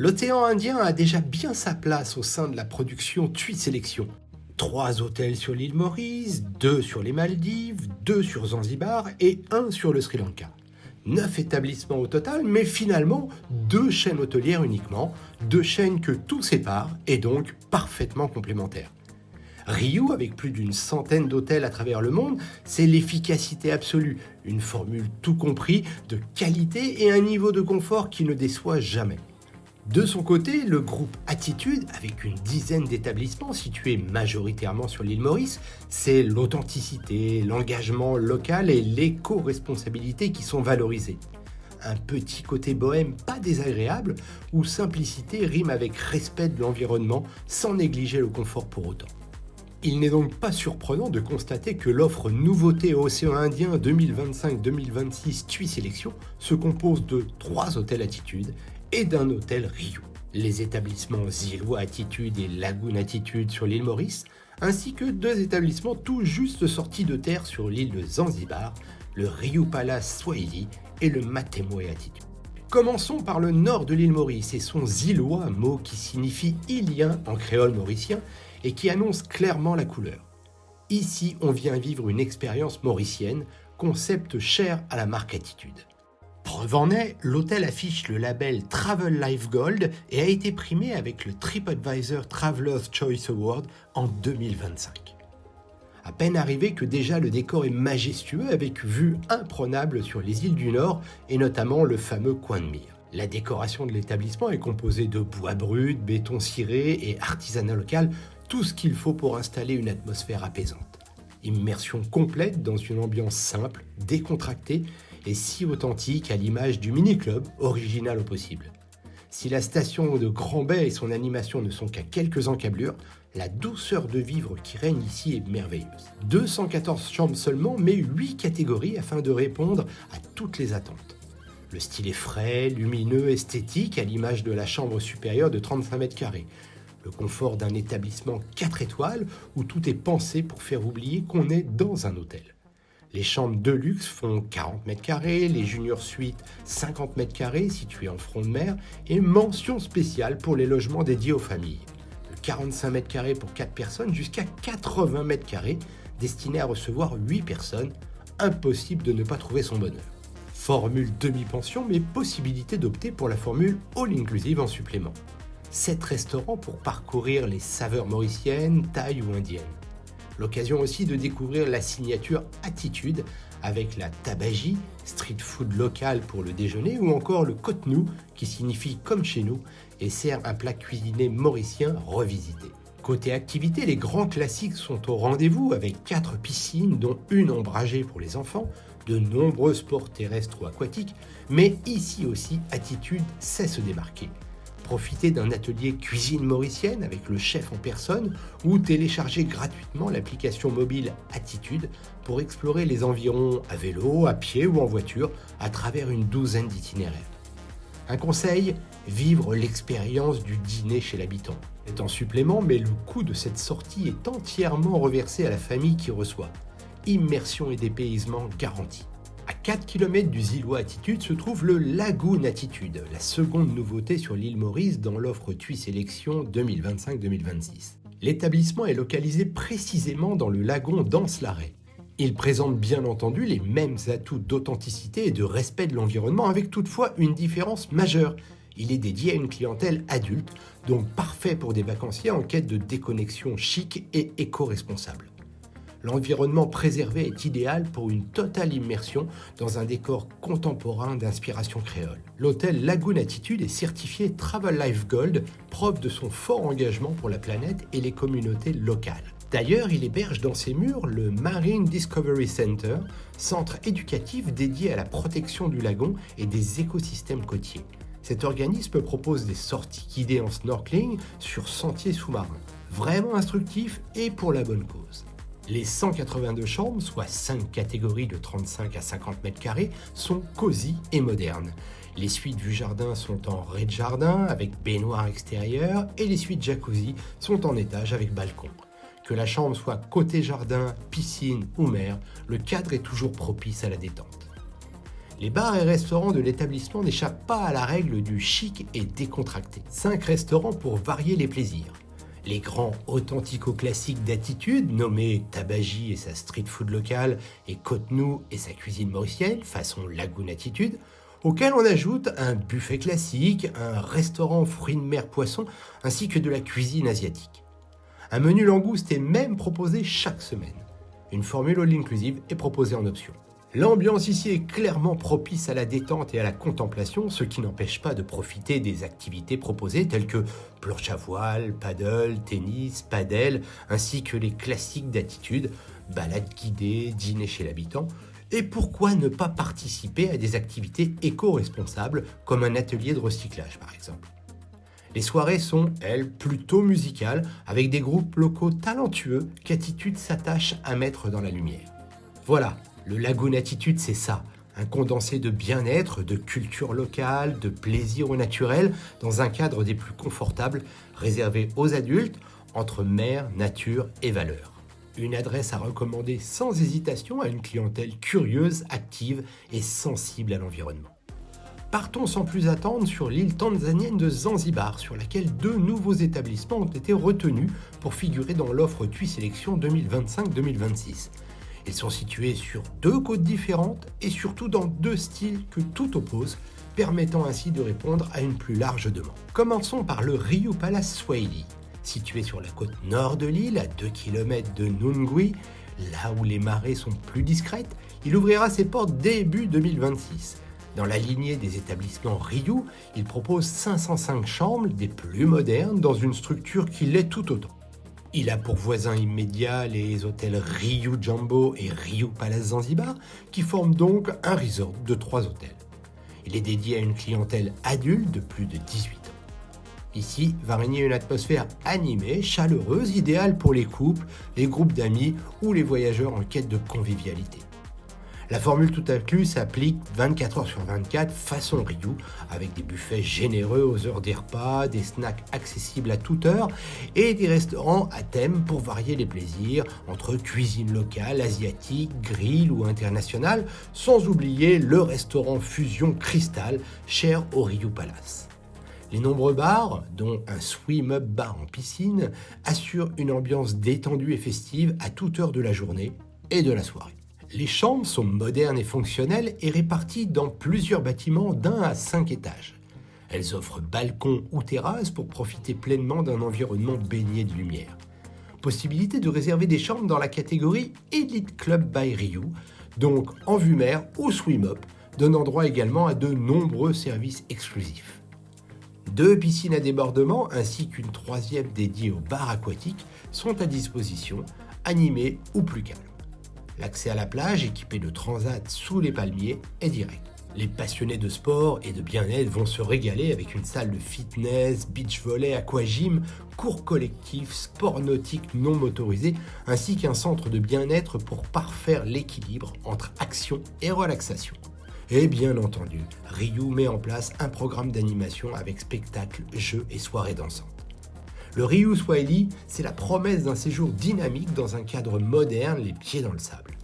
L'océan Indien a déjà bien sa place au sein de la production TUI Sélection. 3 hôtels sur l'île Maurice, 2 sur les Maldives, 2 sur Zanzibar et 1 sur le Sri Lanka. 9 établissements au total, mais finalement 2 chaînes hôtelières uniquement, 2 chaînes que tout sépare et donc parfaitement complémentaires. Riu, avec plus d'une centaine d'hôtels à travers le monde, c'est l'efficacité absolue, une formule tout compris de qualité et un niveau de confort qui ne déçoit jamais. De son côté, le groupe Attitude, avec une dizaine d'établissements situés majoritairement sur l'île Maurice, c'est l'authenticité, l'engagement local et l'éco-responsabilité qui sont valorisés. Un petit côté bohème pas désagréable, où simplicité rime avec respect de l'environnement sans négliger le confort pour autant. Il n'est donc pas surprenant de constater que l'offre Nouveauté Océan Indien 2025-2026 TUI Sélection se compose de 3 hôtels Attitude et d'un hôtel Riu. Les établissements Zilwa Attitude et Lagoon Attitude sur l'île Maurice, ainsi que 2 établissements tout juste sortis de terre sur l'île de Zanzibar, le Riu Palace Swahili et le Matemwe Attitude. Commençons par le nord de l'île Maurice et son Zilwa, mot qui signifie îlien en créole mauricien et qui annonce clairement la couleur. Ici, on vient vivre une expérience mauricienne, concept cher à la marque Attitude. Preuve en est, l'hôtel affiche le label Travel Life Gold et a été primé avec le TripAdvisor Traveler's Choice Award en 2025. À peine arrivé que déjà le décor est majestueux avec vue imprenable sur les îles du Nord et notamment le fameux coin de mire. La décoration de l'établissement est composée de bois brut, béton ciré et artisanat local, tout ce qu'il faut pour installer une atmosphère apaisante. Immersion complète dans une ambiance simple, décontractée et si authentique à l'image du mini-club, original au possible. Si la station de Grand Bay et son animation ne sont qu'à quelques encablures, la douceur de vivre qui règne ici est merveilleuse. 214 chambres seulement, mais 8 catégories afin de répondre à toutes les attentes. Le style est frais, lumineux, esthétique, à l'image de la chambre supérieure de 35 mètres carrés. Le confort d'un établissement 4 étoiles où tout est pensé pour faire oublier qu'on est dans un hôtel. Les chambres de luxe font 40 mètres carrés, les junior suites 50 mètres carrés situés en front de mer et mention spéciale pour les logements dédiés aux familles. De 45 mètres carrés pour 4 personnes jusqu'à 80 mètres carrés destinés à recevoir 8 personnes, impossible de ne pas trouver son bonheur. Formule demi-pension mais possibilité d'opter pour la formule all-inclusive en supplément. 7 restaurants pour parcourir les saveurs mauriciennes, thaï ou indiennes. L'occasion aussi de découvrir la signature Attitude avec la tabagie, street food local pour le déjeuner ou encore le cotenou qui signifie comme chez nous et sert un plat cuisiné mauricien revisité. Côté activité, les grands classiques sont au rendez-vous avec 4 piscines dont une ombragée pour les enfants, de nombreux sports terrestres ou aquatiques, mais ici aussi Attitude sait se démarquer. Profitez d'un atelier cuisine mauricienne avec le chef en personne ou téléchargez gratuitement l'application mobile Attitude pour explorer les environs à vélo, à pied ou en voiture à travers une douzaine d'itinéraires. Un conseil, vivre l'expérience du dîner chez l'habitant. C'est en supplément, mais le coût de cette sortie est entièrement reversé à la famille qui reçoit. Immersion et dépaysement garantis. À 4 km du Zilwa Attitude se trouve le Lagoon Attitude, la seconde nouveauté sur l'île Maurice dans l'offre TUI Sélection 2025-2026. L'établissement est localisé précisément dans le lagon d'Anse-Larrey. Il présente bien entendu les mêmes atouts d'authenticité et de respect de l'environnement avec toutefois une différence majeure. Il est dédié à une clientèle adulte, donc parfait pour des vacanciers en quête de déconnexion chic et éco-responsable. L'environnement préservé est idéal pour une totale immersion dans un décor contemporain d'inspiration créole. L'hôtel Lagoon Attitude est certifié Travel Life Gold, preuve de son fort engagement pour la planète et les communautés locales. D'ailleurs, il héberge dans ses murs le Marine Discovery Center, centre éducatif dédié à la protection du lagon et des écosystèmes côtiers. Cet organisme propose des sorties guidées en snorkeling sur sentiers sous-marins, vraiment instructifs et pour la bonne cause. Les 182 chambres, soit 5 catégories de 35 à 50 mètres carrés, sont cosy et modernes. Les suites vue jardin sont en rez-de-jardin avec baignoire extérieure et les suites jacuzzi sont en étage avec balcon. Que la chambre soit côté jardin, piscine ou mer, le cadre est toujours propice à la détente. Les bars et restaurants de l'établissement n'échappent pas à la règle du chic et décontracté. 5 restaurants pour varier les plaisirs. Les grands authentico-classiques d'attitude, nommés Tabagie et sa street food locale et Cotenou et sa cuisine mauricienne, façon Lagoon Attitude, auquel on ajoute un buffet classique, un restaurant fruits de mer poisson, ainsi que de la cuisine asiatique. Un menu langouste est même proposé chaque semaine. Une formule all-inclusive est proposée en option. L'ambiance ici est clairement propice à la détente et à la contemplation, ce qui n'empêche pas de profiter des activités proposées telles que planche à voile, paddle, tennis, padel, ainsi que les classiques d'attitude, balades guidées, dîner chez l'habitant. Et pourquoi ne pas participer à des activités éco-responsables comme un atelier de recyclage par exemple. Les soirées sont, elles, plutôt musicales avec des groupes locaux talentueux qu'Attitude s'attache à mettre dans la lumière. Voilà, le Lagoon Attitude c'est ça, un condensé de bien-être, de culture locale, de plaisir au naturel dans un cadre des plus confortables réservé aux adultes entre mer, nature et valeurs. Une adresse à recommander sans hésitation à une clientèle curieuse, active et sensible à l'environnement. Partons sans plus attendre sur l'île tanzanienne de Zanzibar, sur laquelle 2 nouveaux établissements ont été retenus pour figurer dans l'offre TUI Sélection 2025-2026. Ils sont situés sur 2 côtes différentes et surtout dans 2 styles que tout oppose, permettant ainsi de répondre à une plus large demande. Commençons par le Riu Palace Swahili. Situé sur la côte nord de l'île, à 2 km de Nungwi, là où les marées sont plus discrètes, il ouvrira ses portes début 2026. Dans la lignée des établissements Riu, il propose 505 chambres, des plus modernes, dans une structure qui l'est tout autant. Il a pour voisins immédiats les hôtels Riu Jambo et Riu Palace Zanzibar, qui forment donc un resort de 3 hôtels. Il est dédié à une clientèle adulte de plus de 18 ans. Ici va régner une atmosphère animée, chaleureuse, idéale pour les couples, les groupes d'amis ou les voyageurs en quête de convivialité. La formule tout inclus s'applique 24 heures sur 24 façon Riu, avec des buffets généreux aux heures des repas, des snacks accessibles à toute heure et des restaurants à thème pour varier les plaisirs entre cuisine locale, asiatique, grill ou internationale, sans oublier le restaurant fusion Cristal, cher au Riu Palace. Les nombreux bars, dont un swim-up bar en piscine, assurent une ambiance détendue et festive à toute heure de la journée et de la soirée. Les chambres sont modernes et fonctionnelles et réparties dans plusieurs bâtiments d'1 à 5 étages. Elles offrent balcon ou terrasse pour profiter pleinement d'un environnement baigné de lumière. Possibilité de réserver des chambres dans la catégorie Elite Club by Riu, donc en vue mer ou swim-up, donnant droit également à de nombreux services exclusifs. 2 piscines à débordement ainsi qu'une 3e dédiée au bar aquatique sont à disposition, animées ou plus calmes. L'accès à la plage, équipé de transats sous les palmiers, est direct. Les passionnés de sport et de bien-être vont se régaler avec une salle de fitness, beach volley, aquagym, cours collectifs, sport nautique non motorisé, ainsi qu'un centre de bien-être pour parfaire l'équilibre entre action et relaxation. Et bien entendu, Riu met en place un programme d'animation avec spectacles, jeux et soirées dansantes. Le Riu Swahili, c'est la promesse d'un séjour dynamique dans un cadre moderne, les pieds dans le sable.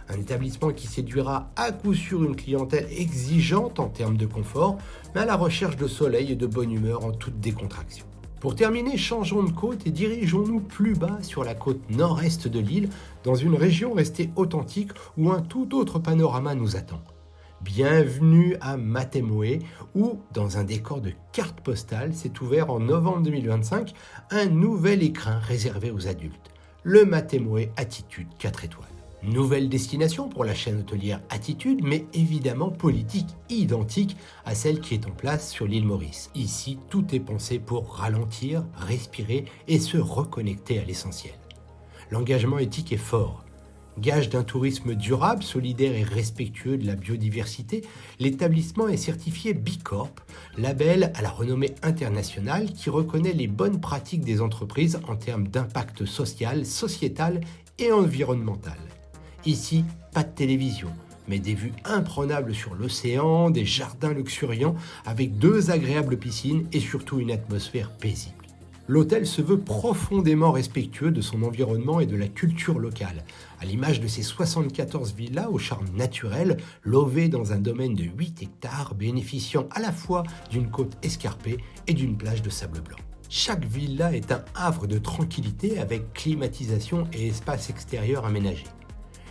Un établissement qui séduira à coup sûr une clientèle exigeante en termes de confort, mais à la recherche de soleil et de bonne humeur en toute décontraction. Pour terminer, changeons de côte et dirigeons-nous plus bas sur la côte nord-est de l'île, dans une région restée authentique où un tout autre panorama nous attend. Bienvenue à Matemoe, où, dans un décor de carte postale, s'est ouvert en novembre 2025 un nouvel écrin réservé aux adultes, le Matemoe Attitude 4 étoiles. Nouvelle destination pour la chaîne hôtelière Attitude, mais évidemment politique identique à celle qui est en place sur l'île Maurice. Ici, tout est pensé pour ralentir, respirer et se reconnecter à l'essentiel. L'engagement éthique est fort. Gage d'un tourisme durable, solidaire et respectueux de la biodiversité, l'établissement est certifié B Corp, label à la renommée internationale qui reconnaît les bonnes pratiques des entreprises en termes d'impact social, sociétal et environnemental. Ici, pas de télévision, mais des vues imprenables sur l'océan, des jardins luxuriants avec 2 agréables piscines et surtout une atmosphère paisible. L'hôtel se veut profondément respectueux de son environnement et de la culture locale, à l'image de ses 74 villas au charme naturel, logées dans un domaine de 8 hectares, bénéficiant à la fois d'une côte escarpée et d'une plage de sable blanc. Chaque villa est un havre de tranquillité avec climatisation et espace extérieur aménagé.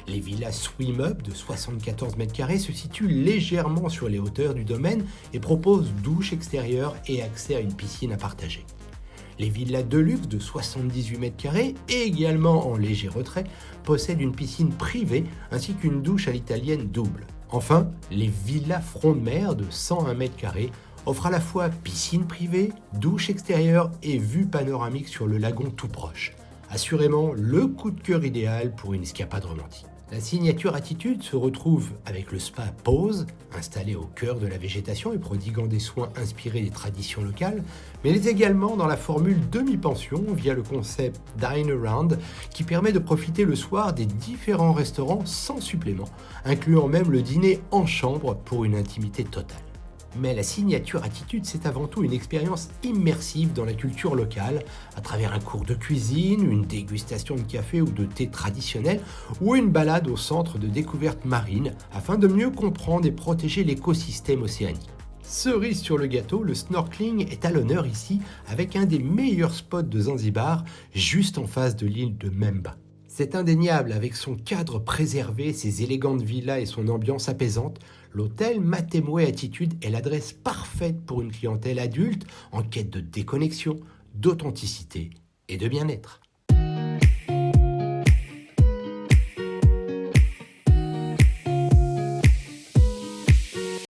Les villas Swim Up de 74 mètres carrés se situent légèrement sur les hauteurs du domaine et proposent douche extérieure et accès à une piscine à partager. Les villas Deluxe de 78 mètres carrés, également en léger retrait, possèdent une piscine privée ainsi qu'une douche à l'italienne double. Enfin, les villas Front de mer de 101 mètres carrés offrent à la fois piscine privée, douche extérieure et vue panoramique sur le lagon tout proche. Assurément le coup de cœur idéal pour une escapade romantique. La signature attitude se retrouve avec le spa Pose, installé au cœur de la végétation et prodiguant des soins inspirés des traditions locales, mais également dans la formule demi-pension via le concept Dine Around qui permet de profiter le soir des différents restaurants sans supplément, incluant même le dîner en chambre pour une intimité totale. Mais la signature attitude, c'est avant tout une expérience immersive dans la culture locale, à travers un cours de cuisine, une dégustation de café ou de thé traditionnel, ou une balade au centre de découverte marine, afin de mieux comprendre et protéger l'écosystème océanique. Cerise sur le gâteau, le snorkeling est à l'honneur ici, avec un des meilleurs spots de Zanzibar, juste en face de l'île de Memba. C'est indéniable, avec son cadre préservé, ses élégantes villas et son ambiance apaisante, l'hôtel Matemwe Attitude est l'adresse parfaite pour une clientèle adulte en quête de déconnexion, d'authenticité et de bien-être.